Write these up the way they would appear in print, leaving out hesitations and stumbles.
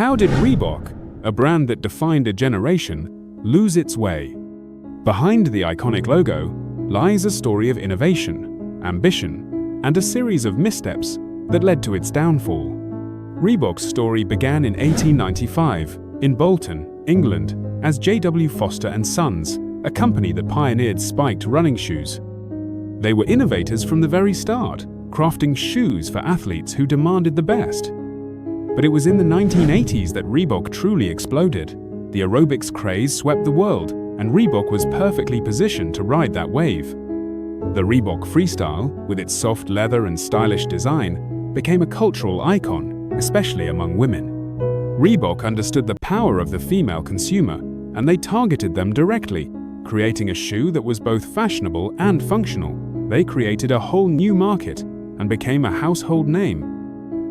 How did Reebok, a brand that defined a generation, lose its way? Behind the iconic logo lies a story of innovation, ambition, and a series of missteps that led to its downfall. Reebok's story began in 1895 in Bolton, England, as J.W. Foster & Sons, a company that pioneered spiked running shoes. They were innovators from the very start, crafting shoes for athletes who demanded the best. But it was in the 1980s that Reebok truly exploded. The aerobics craze swept the world, and Reebok was perfectly positioned to ride that wave. The Reebok Freestyle, with its soft leather and stylish design, became a cultural icon, especially among women. Reebok understood the power of the female consumer, and they targeted them directly, creating a shoe that was both fashionable and functional. They created a whole new market and became a household name.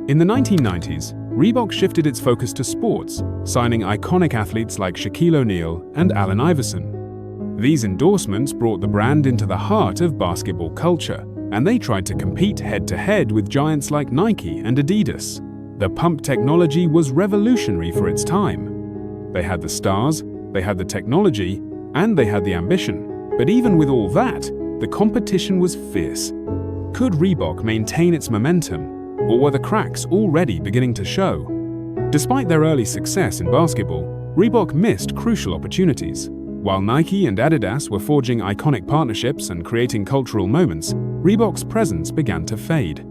In the 1990s, Reebok shifted its focus to sports, signing iconic athletes like Shaquille O'Neal and Allen Iverson. These endorsements brought the brand into the heart of basketball culture, and they tried to compete head-to-head with giants like Nike and Adidas. The pump technology was revolutionary for its time. They had the stars, they had the technology, and they had the ambition. But even with all that, the competition was fierce. Could Reebok maintain its momentum, or were the cracks already beginning to show? Despite their early success in basketball, Reebok missed crucial opportunities. While Nike and Adidas were forging iconic partnerships and creating cultural moments, Reebok's presence began to fade.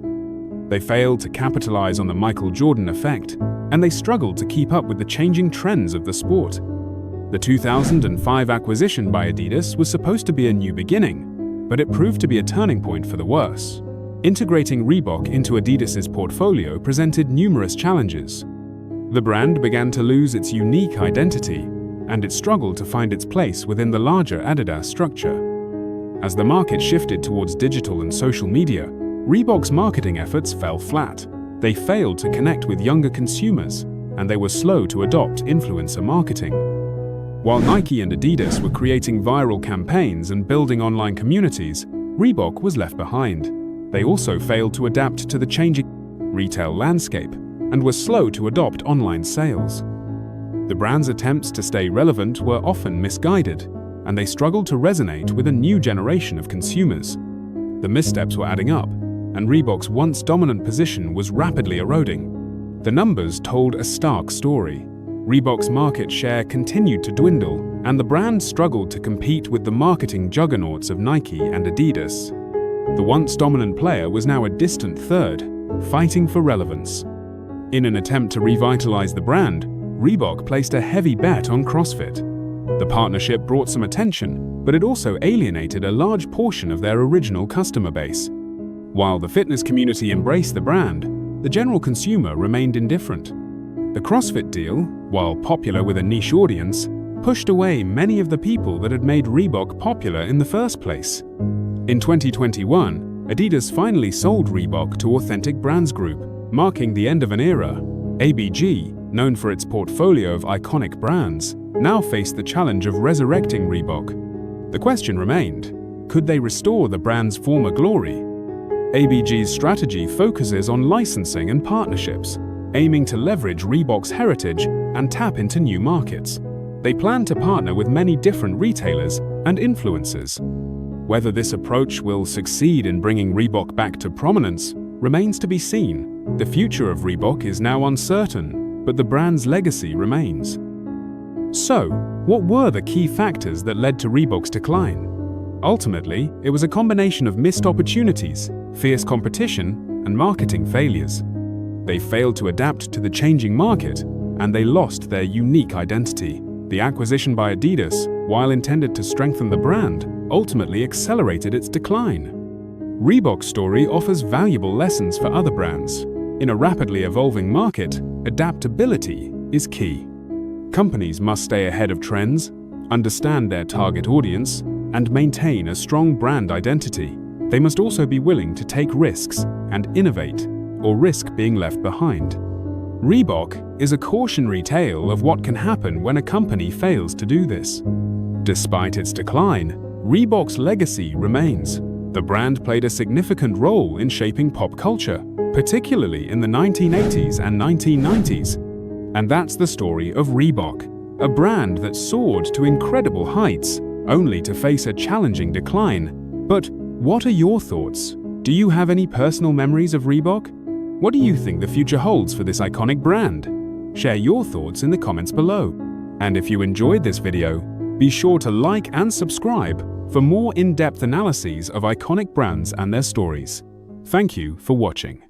They failed to capitalize on the Michael Jordan effect, and they struggled to keep up with the changing trends of the sport. The 2005 acquisition by Adidas was supposed to be a new beginning, but it proved to be a turning point for the worse. Integrating Reebok into Adidas's portfolio presented numerous challenges. The brand began to lose its unique identity, and it struggled to find its place within the larger Adidas structure. As the market shifted towards digital and social media, Reebok's marketing efforts fell flat. They failed to connect with younger consumers, and they were slow to adopt influencer marketing. While Nike and Adidas were creating viral campaigns and building online communities, Reebok was left behind. They also failed to adapt to the changing retail landscape and were slow to adopt online sales. The brand's attempts to stay relevant were often misguided, and they struggled to resonate with a new generation of consumers. The missteps were adding up, and Reebok's once dominant position was rapidly eroding. The numbers told a stark story. Reebok's market share continued to dwindle, and the brand struggled to compete with the marketing juggernauts of Nike and Adidas. The once dominant player was now a distant third, fighting for relevance. In an attempt to revitalize the brand, Reebok placed a heavy bet on CrossFit. The partnership brought some attention, but it also alienated a large portion of their original customer base. While the fitness community embraced the brand, the general consumer remained indifferent. The CrossFit deal, while popular with a niche audience, pushed away many of the people that had made Reebok popular in the first place. In 2021, Adidas finally sold Reebok to Authentic Brands Group, marking the end of an era. ABG, known for its portfolio of iconic brands, now faced the challenge of resurrecting Reebok. The question remained, could they restore the brand's former glory? ABG's strategy focuses on licensing and partnerships, aiming to leverage Reebok's heritage and tap into new markets. They plan to partner with many different retailers and influencers. Whether this approach will succeed in bringing Reebok back to prominence remains to be seen. The future of Reebok is now uncertain, but the brand's legacy remains. So, what were the key factors that led to Reebok's decline? Ultimately, it was a combination of missed opportunities, fierce competition, and marketing failures. They failed to adapt to the changing market, and they lost their unique identity. The acquisition by Adidas, while intended to strengthen the brand, ultimately accelerated its decline. Reebok's story offers valuable lessons for other brands. In a rapidly evolving market, adaptability is key. Companies must stay ahead of trends, understand their target audience, and maintain a strong brand identity. They must also be willing to take risks and innovate, or risk being left behind. Reebok is a cautionary tale of what can happen when a company fails to do this. Despite its decline, Reebok's legacy remains. The brand played a significant role in shaping pop culture, particularly in the 1980s and 1990s. And that's the story of Reebok, a brand that soared to incredible heights, only to face a challenging decline. But what are your thoughts? Do you have any personal memories of Reebok? What do you think the future holds for this iconic brand? Share your thoughts in the comments below. And if you enjoyed this video, be sure to like and subscribe for more in-depth analyses of iconic brands and their stories. Thank you for watching.